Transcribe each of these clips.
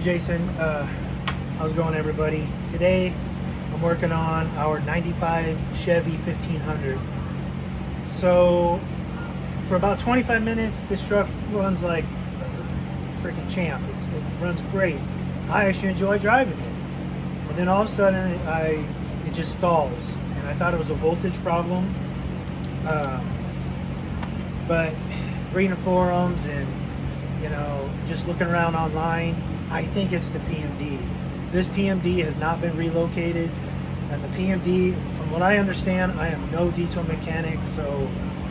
Jason. How's it going, everybody? Today I'm working on our 95 Chevy 1500. So for about 25 minutes this truck runs like a freaking champ. It runs great. I actually enjoy driving it. And then all of a sudden it just stalls, and I thought it was a voltage problem. But reading the forums and just looking around online, I think it's the PMD. This PMD has not been relocated, and the PMD, from what I understand, I am no diesel mechanic, so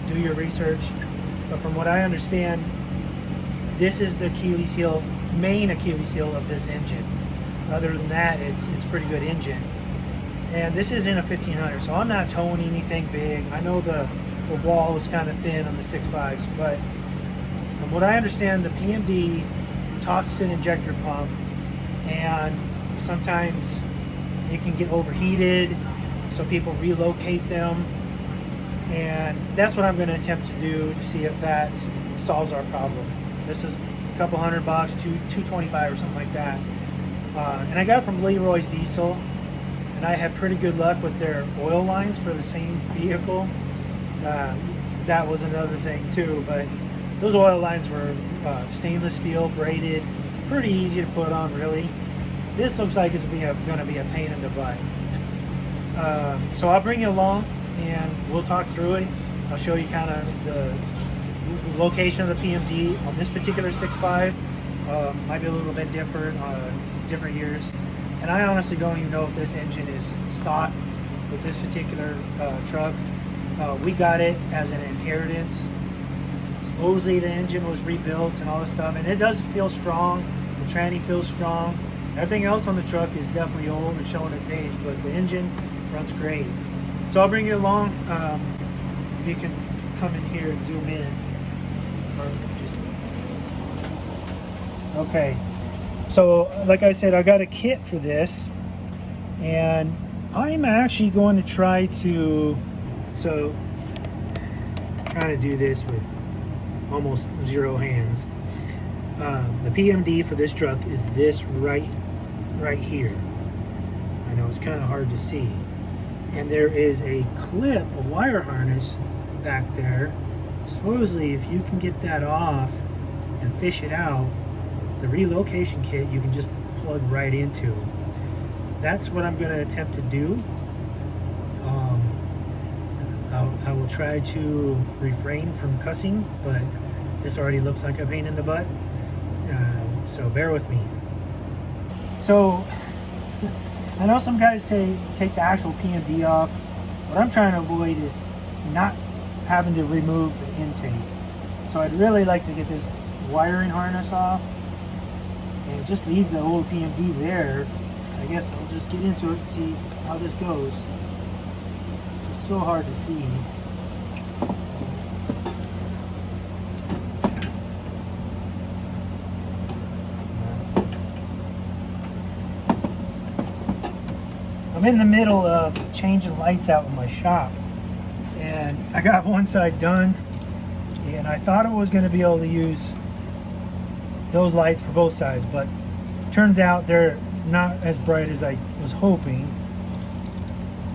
do your research. But from what I understand, this is the main Achilles heel of this engine. Other than that, it's a pretty good engine. And this is in a 1500, so I'm not towing anything big. I know the wall is kind of thin on the 6.5s, but from what I understand, the PMD talks to an injector pump, and sometimes it can get overheated, so people relocate them. And that's what I'm going to attempt to do to see if that solves our problem. This is a couple $100, $225 or something like that. And I got it from Leroy's Diesel, and I had pretty good luck with their oil lines for the same vehicle. That was another thing too, but those oil lines were stainless steel, braided, pretty easy to put on, really. This looks like it's going to be a pain in the butt. So I'll bring you along and we'll talk through it. I'll show you kind of the location of the PMD on this particular 6.5. Might be a little bit different on different years. And I honestly don't even know if this engine is stock with this particular truck. We got it as an inheritance. Supposedly the engine was rebuilt and all this stuff, and it does feel strong. The tranny feels strong. Everything else on the truck is definitely old and showing its age, but the engine runs great. So I'll bring you along. If you can come in here and zoom in. Okay. So like I said, I got a kit for this, and I'm actually going to try to do this with almost zero hands. The PMD for this truck is this right here. I know it's kind of hard to see, and there is a clip, a wire harness back there. Supposedly if you can get that off and fish it out, the relocation kit you can just plug right into. That's what I'm going to attempt to do. I will try to refrain from cussing, but this already looks like a pain in the butt, so bear with me. So I know some guys say take the actual PMD off. What I'm trying to avoid is not having to remove the intake. So I'd really like to get this wiring harness off and just leave the old PMD there. I guess I'll just get into it and see how this goes. It's so hard to see. I'm in the middle of changing lights out in my shop, and I got one side done, and I thought I was going to be able to use those lights for both sides, but turns out they're not as bright as I was hoping.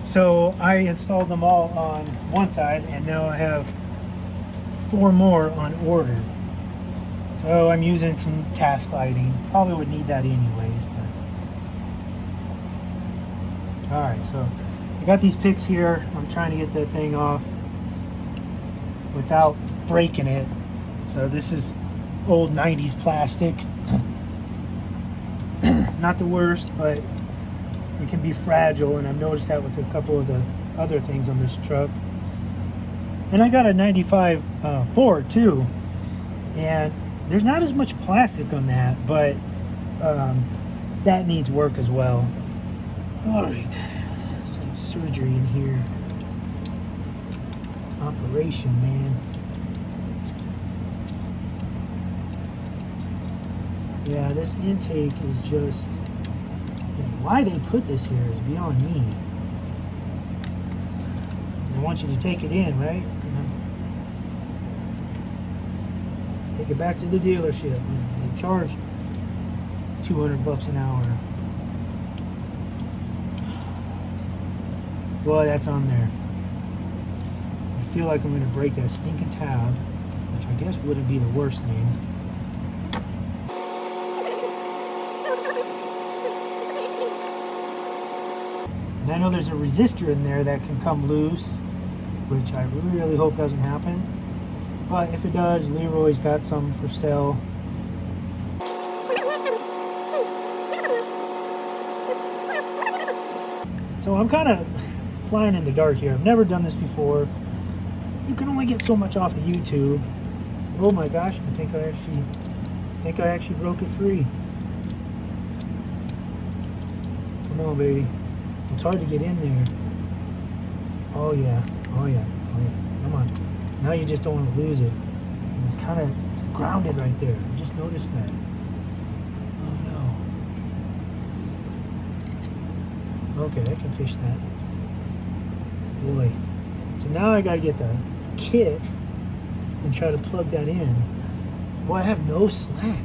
So I installed them all on one side, and now I have 4 more on order. So I'm using some task lighting. Probably would need that anyways, but alright, so I got these picks here. I'm trying to get that thing off without breaking it. So this is old 90s plastic. Not the worst, but it can be fragile, and I've noticed that with a couple of the other things on this truck. And I got a 95 Ford too, and there's not as much plastic on that, but that needs work as well. All right, it's like surgery in here. Operation, man. Yeah, this intake is just, why they put this here is beyond me. They want you to take it in, right? Take it back to the dealership. They charge $200 an hour. Boy, that's on there. I feel like I'm going to break that stinking tab, which I guess wouldn't be the worst thing. And I know there's a resistor in there that can come loose, which I really hope doesn't happen. But if it does, Leroy's got some for sale. So I'm kind of flying in the dark here. I've never done this before. You can only get so much off of YouTube. Oh my gosh, I think I actually broke it free. Come on, baby. It's hard to get in there. Oh yeah, oh yeah, oh yeah. Come on. Now you just don't want to lose it. It's grounded right there. I just noticed that. Oh no. Okay, I can fish that. Boy. So now I gotta get the kit and try to plug that in. Boy, I have no slack.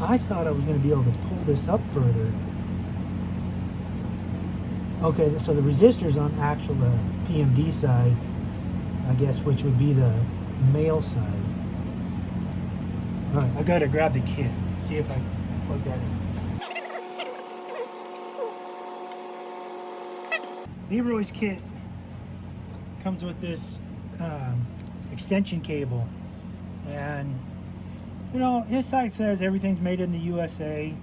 I thought I was gonna be able to pull this up further. Okay, so the resistor's on actual the PMD side, I guess, which would be the male side. All right, I gotta grab the kit. See if I can plug that in. Leroy's kit comes with this extension cable, and you know his site says everything's made in the USA,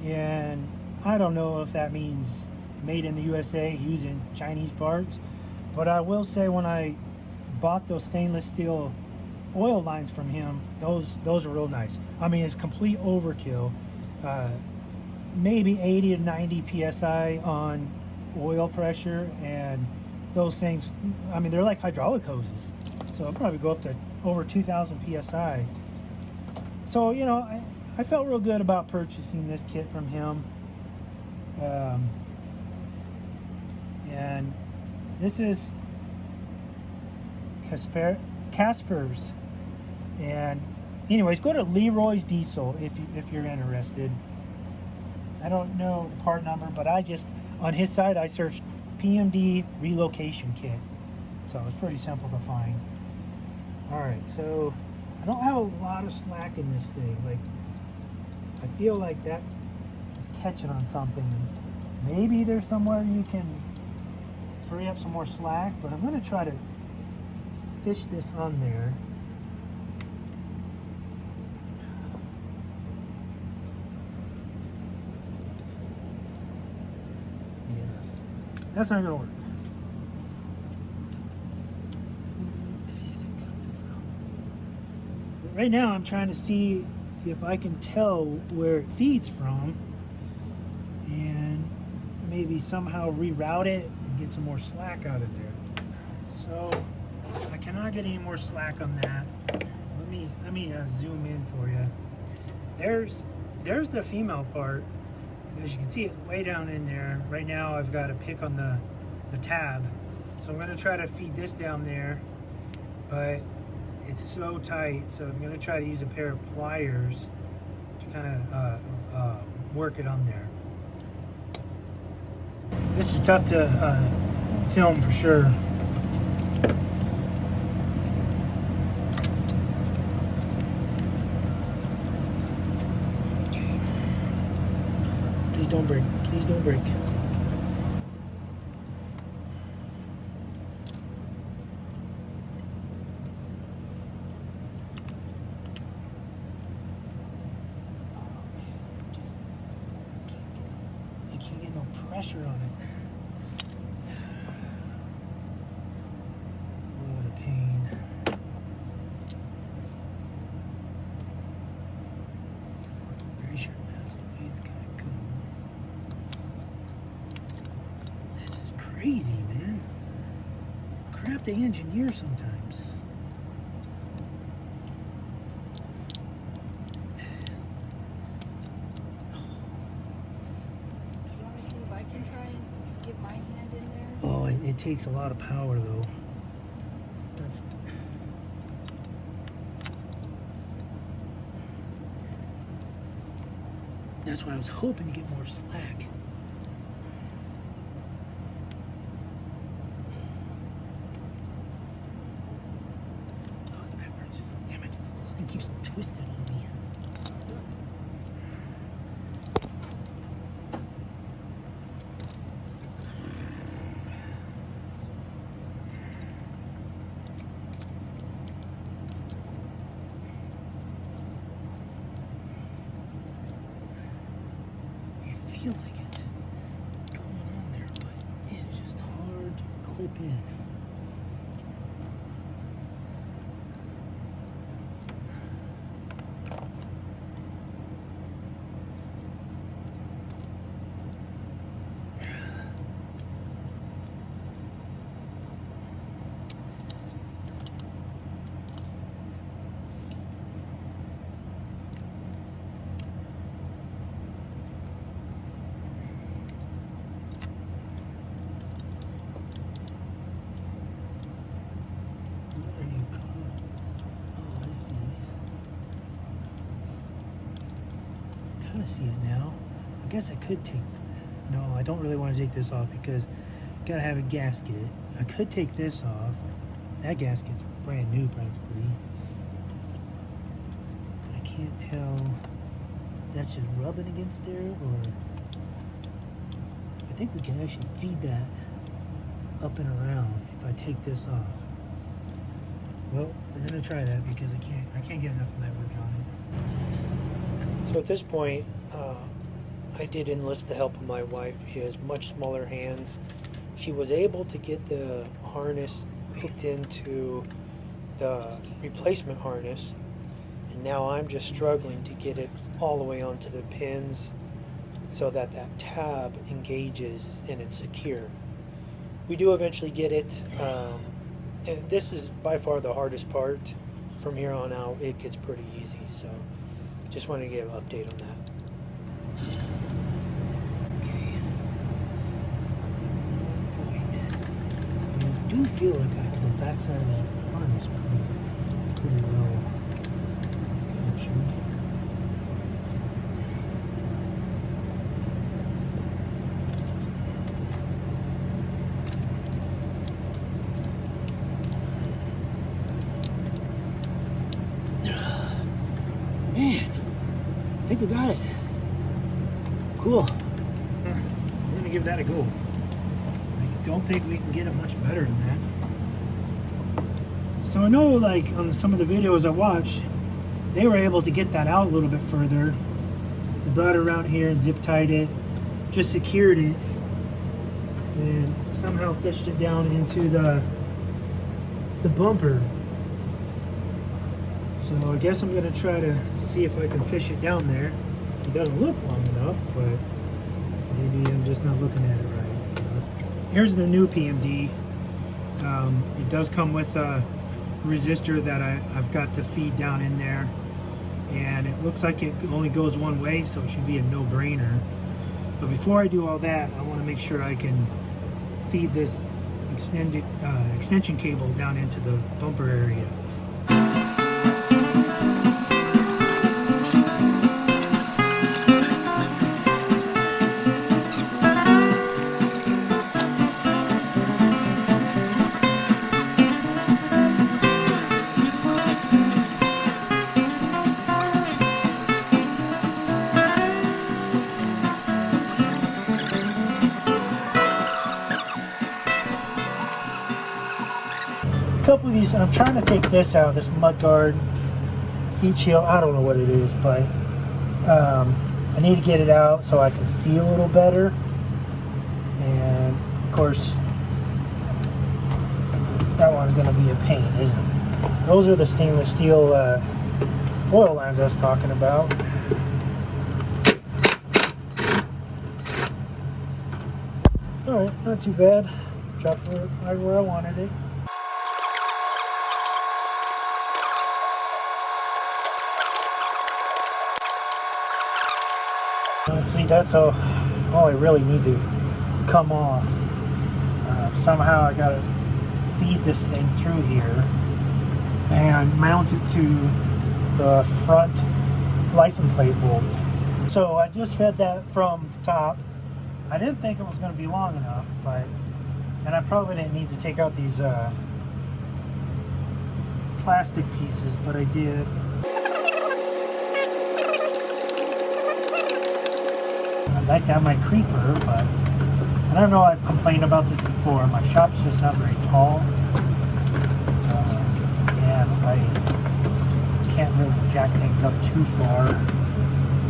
and I don't know if that means made in the USA using Chinese parts, but I will say when I bought those stainless steel oil lines from him, those are real nice. I mean, it's complete overkill. Maybe 80 to 90 psi on oil pressure, and those things, I mean, they're like hydraulic hoses, so it'll probably go up to over 2,000 psi. So you know, I felt real good about purchasing this kit from him. And this is Casper's. And anyways, go to Leroy's Diesel if you're interested. I don't know the part number, but I just on his site I searched PMD relocation kit, so it's pretty simple to find. All right, so I don't have a lot of slack in this thing. Like, I feel like that is catching on something. Maybe there's somewhere you can free up some more slack, but I'm going to try to fish this on there. Yeah, that's not going to work. But right now I'm trying to see if I can tell where it feeds from and maybe somehow reroute it and get some more slack out of there. So I cannot get any more slack on that. Let me zoom in for you. There's the female part. As you can see, it's way down in there. Right now I've got a pick on the tab, so I'm going to try to feed this down there, but it's so tight, so I'm going to try to use a pair of pliers to kind of work it on there. This is tough to film for sure. Okay. Please don't break. Please don't break. I can't get no pressure on it. What a pain. Pretty sure that's the way it's gonna go. This is crazy, man. Crap the engineer sometimes. Oh, it takes a lot of power though. That's That's why I was hoping to get more slack. Oh, the back hurts. Damn it. This thing keeps twisting on me. I feel like it's going on there, but it's just hard to clip in. See it now. I guess I could take, no, I don't really want to take this off because you gotta have a gasket. I could take this off. That gasket's brand new practically. But I can't tell if that's just rubbing against there, or I think we can actually feed that up and around if I take this off. Well, we're gonna try that because I can't get enough leverage on it. So at this point, I did enlist the help of my wife. She has much smaller hands. She was able to get the harness hooked into the replacement harness, and now I'm just struggling to get it all the way onto the pins so that that tab engages and it's secure. We do eventually get it, and this is by far the hardest part. From here on out, it gets pretty easy, so just wanted to give an update on that. Okay. I do feel like I have the backside of that harness pretty well captured. Man, I think we got it. Cool. We're gonna give that a go. I don't think we can get it much better than that. So I know, like, on some of the videos I watched, they were able to get that out a little bit further. They brought it around here and zip tied it, just secured it, and somehow fished it down into the bumper. So I guess I'm gonna try to see if I can fish it down there. It doesn't look long enough, but maybe I'm just not looking at it right. Here's the new PMD. It does come with a resistor that I've got to feed down in there, and it looks like it only goes one way, so it should be a no-brainer. But before I do all that, I want to make sure I can feed this extension cable down into the bumper area. Couple of these, I'm trying to take this out, this mud guard, heat shield, I don't know what it is, but I need to get it out so I can see a little better. And of course, that one's going to be a pain, isn't it? Those are the stainless steel oil lines I was talking about. Alright, not too bad. Dropped right where I wanted it. See, that's all I really need to come off. Somehow I gotta feed this thing through here and mount it to the front license plate bolt. So I just fed that from the top. I didn't think it was going to be long enough, and I probably didn't need to take out these plastic pieces, but I did. I'd like to have my creeper, but I don't know, I've complained about this before. My shop's just not very tall, and I can't really jack things up too far.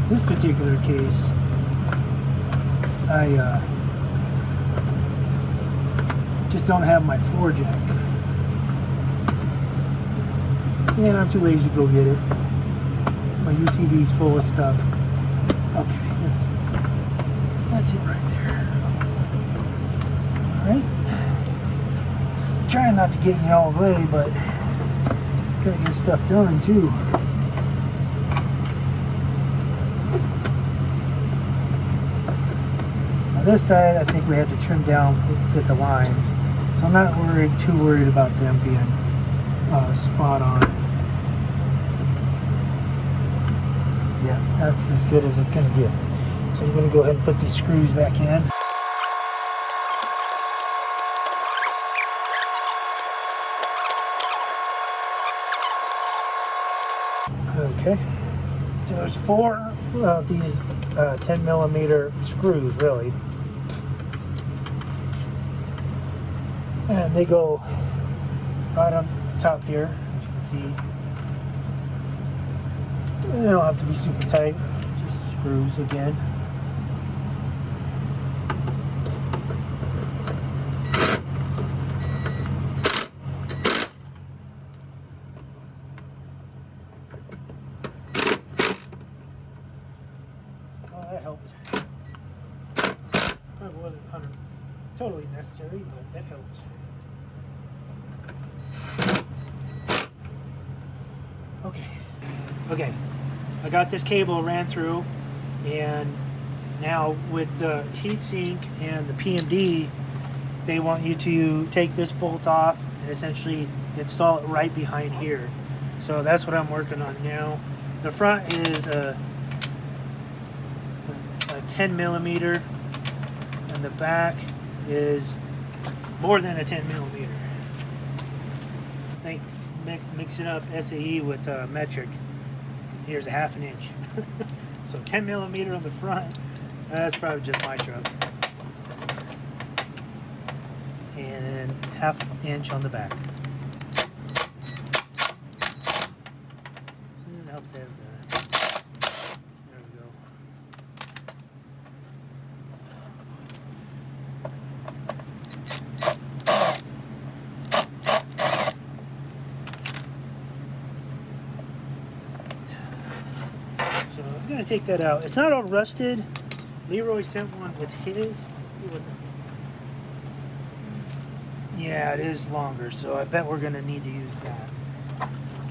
This particular case, I just don't have my floor jack, and I'm too lazy to go get it. My UTV's full of stuff. Okay, that's it right there. All right, trying not to get in y'all's way, but gotta get stuff done too. This side, I think we had to trim down to fit the lines, so I'm not too worried about them being spot on. Yeah, that's as good as it's going to get. So I'm going to go ahead and put these screws back in. Okay, so there's 4 of these 10 millimeter screws, really. And they go right on top here, as you can see. They don't have to be super tight, just screws again. Oh, that helped. Probably wasn't totally necessary, but that helped. Okay, I got this cable ran through, and now with the heatsink and the PMD, they want you to take this bolt off and essentially install it right behind here. So that's what I'm working on now. The front is a 10 millimeter, and the back is more than a 10 millimeter. Think mixing up SAE with metric. Here's a 1/2 inch. So 10 millimeter on the front. That's probably just my truck. And 1/2 inch on the back. And helps have there we go. So I'm going to take that out. It's not all rusted. Leroy sent one with his. Let's see what yeah, it is longer, so I bet we're going to need to use that.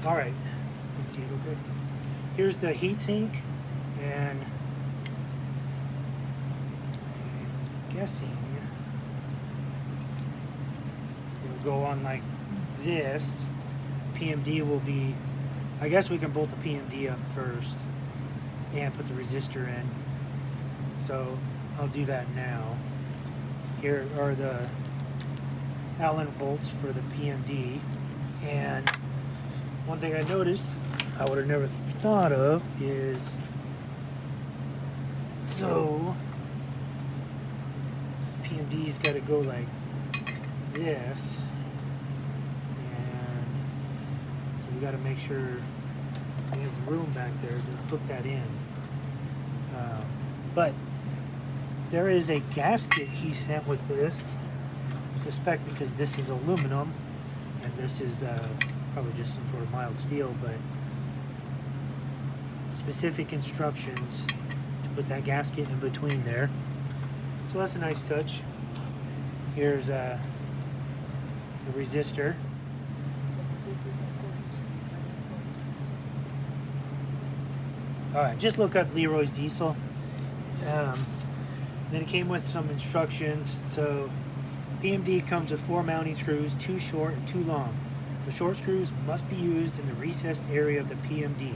Alright, you can see it okay. Here's the heatsink, and I'm guessing it'll go on like this. PMD will be, I guess we can bolt the PMD up first and put the resistor in. So I'll do that now. Here are the Allen bolts for the PMD, and one thing I noticed I would have never thought of is, so this PMD's got to go like this, and so we got to make sure we have room back there to hook that in. But there is a gasket he sent with this. I suspect because this is aluminum and this is probably just some sort of mild steel, but specific instructions to put that gasket in between there. So that's a nice touch. Here's the resistor. This is important. Alright, just look up Leroy's diesel. Then it came with some instructions. So PMD comes with 4 mounting screws, 2 short and 2 long. The short screws must be used in the recessed area of the PMD.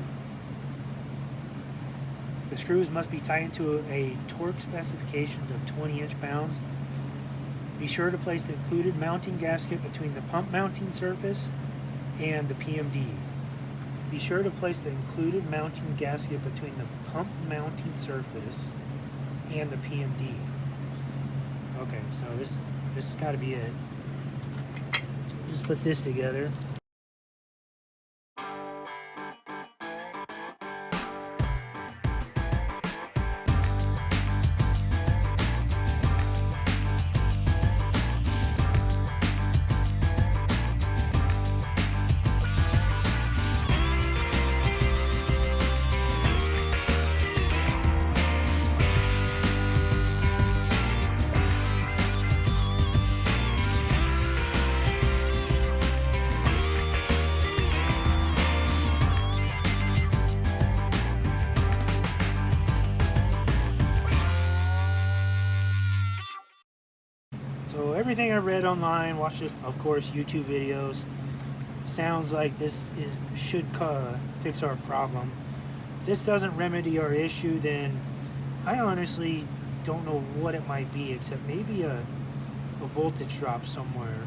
The screws must be tightened to a torque specifications of 20 inch-pounds. Be sure to place the included mounting gasket between the pump mounting surface and the PMD. Be sure to place the included mounting gasket between the pump mounting surface and the PMD. Okay, so this has got to be it. So we'll just put this together. So everything I read online, watched, of course, YouTube videos, sounds like this should fix our problem. If this doesn't remedy our issue, then I honestly don't know what it might be, except maybe a voltage drop somewhere.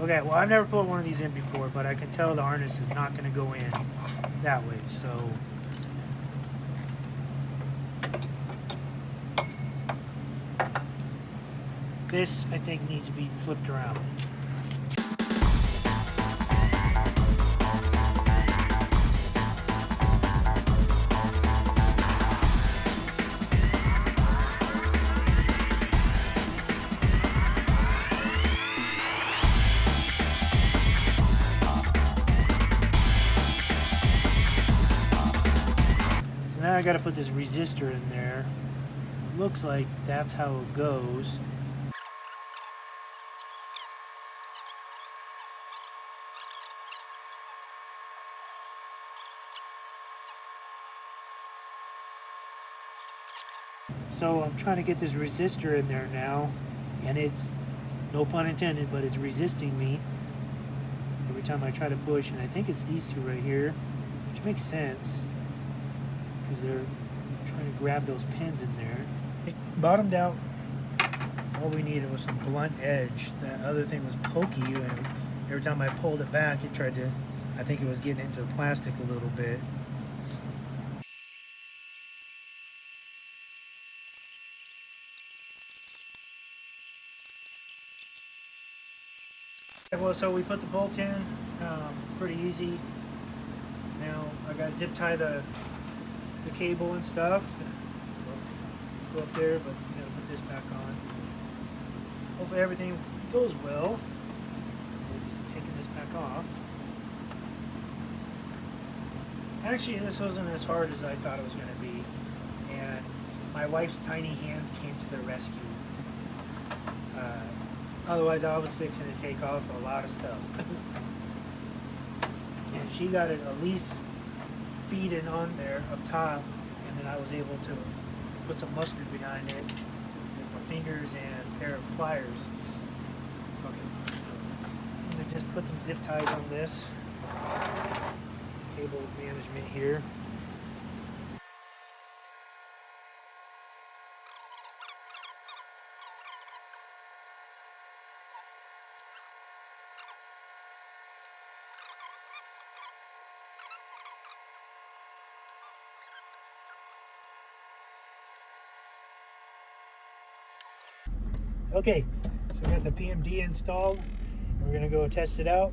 Okay, well, I've never put one of these in before, but I can tell the harness is not going to go in that way, so this, I think, needs to be flipped around. Now I got to put this resistor in there. Looks like that's how it goes. So I'm trying to get this resistor in there now, and it's, no pun intended, but it's resisting me every time I try to push, and I think it's these two right here, which makes sense because they're trying to grab those pins in there. It bottomed out. All we needed was some blunt edge. That other thing was pokey, and every time I pulled it back, it tried to, I think it was getting into the plastic a little bit. Well, so we put the bolt in, pretty easy. Now I got to zip tie the cable and stuff. Go up there, but you gotta put this back on. Hopefully everything goes well. Taking this back off. Actually, this wasn't as hard as I thought it was going to be, and my wife's tiny hands came to the rescue. Otherwise, I was fixing to take off a lot of stuff. And she got it at least feeding on there up top, and then I was able to put some mustard behind it with my fingers and a pair of pliers. Okay, so I'm going to just put some zip ties on this. Cable management here. Okay, so we got the PMD installed. We're gonna go test it out.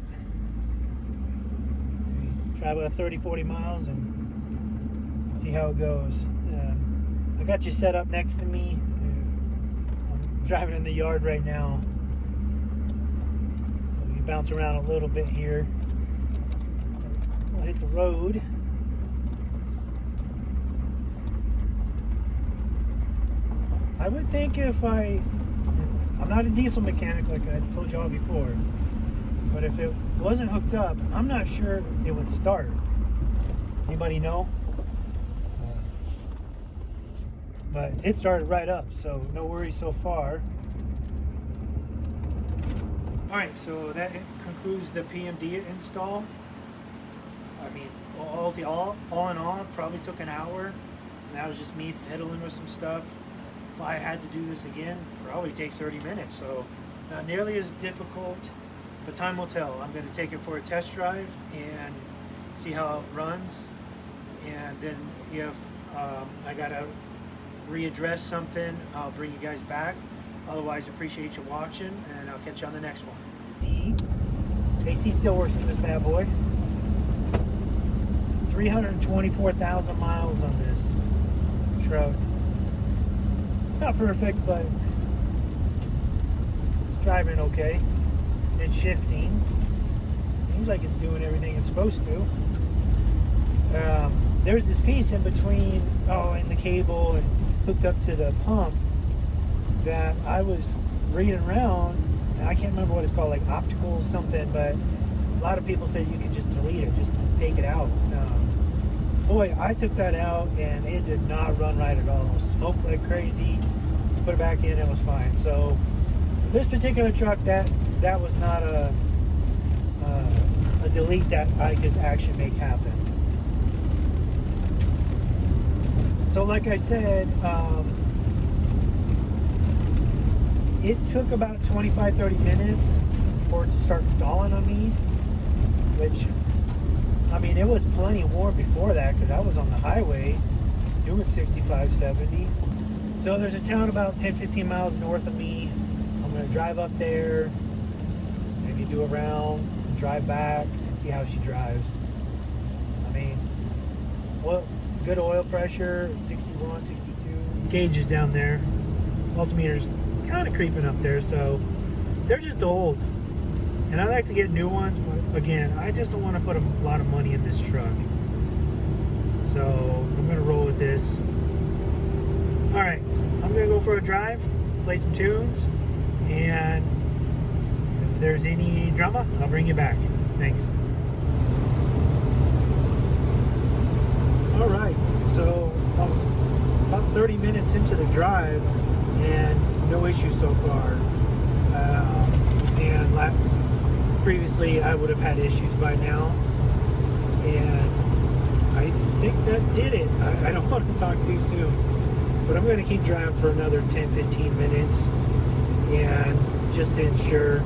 Travel at 30-40 miles and see how it goes. I got you set up next to me. I'm driving in the yard right now, so you bounce around a little bit here. We'll hit the road. I would think if I'm not a diesel mechanic like I told y'all before, But if it wasn't hooked up, I'm not sure it would start. Anybody know? But it started right up, so no worries so far. Alright, so that concludes the PMD install. I mean, all in all, probably took an hour. And that was just me fiddling with some stuff. If I had to do this again, probably take 30 minutes. So not nearly as difficult, but time will tell. I'm going to take it for a test drive and see how it runs. And then if I got to readdress something, I'll bring you guys back. Otherwise, appreciate you watching, and I'll catch you on the next one. AC still works in this bad boy. 324,000 miles on this truck. It's not perfect, but it's driving okay. It's shifting. Seems like it's doing everything it's supposed to. There's this piece in between, in the cable and hooked up to the pump that I was reading around, and I can't remember what it's called, like optical something, but a lot of people say you can just delete it, just take it out. Boy, I took that out and it did not run right at all. Smoked like crazy. Put it back in, it was fine. So this particular truck, that was not a delete that I could actually make happen. So like I said, it took about 25-30 minutes for it to start stalling on me, which, I mean, it was plenty warm before that because I was on the highway doing 65, 70. So there's a town about 10-15 miles north of me. I'm going to drive up there, maybe do a round, drive back, and see how she drives. I mean, well, good oil pressure, 61, 62. Gauge is down there. Multimeter's kind of creeping up there, so they're just old. And I like to get new ones, but again, I just don't want to put a lot of money in this truck. So I'm going to roll with this. Alright, I'm going to go for a drive, play some tunes, and if there's any drama, I'll bring you back. Thanks. Alright, so about 30 minutes into the drive, and no issue so far. And previously I would have had issues by now, and I think that did it. I don't want to talk too soon, but I'm going to keep driving for another 10-15 minutes, and just to ensure.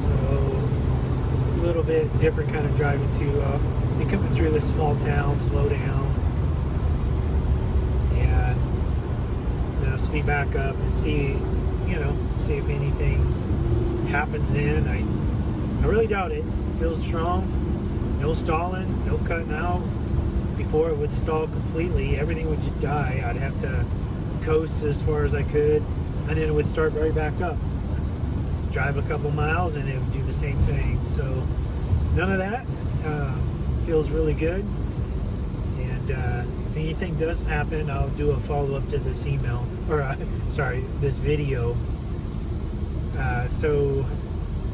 So a little bit different kind of driving too. Be coming through this small town, slow down, and then I'll speed back up and see if anything happens then. I really doubt it. Feels strong. No stalling, no cutting out. Before it would stall completely, everything would just die. I'd have to coast as far as I could, and then it would start right back up. Drive a couple miles and it would do the same thing. So none of that. Feels really good. And if anything does happen, I'll do a follow-up to this email, or this video. So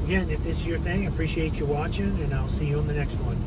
again, if this is your thing, I appreciate you watching, and I'll see you on the next one.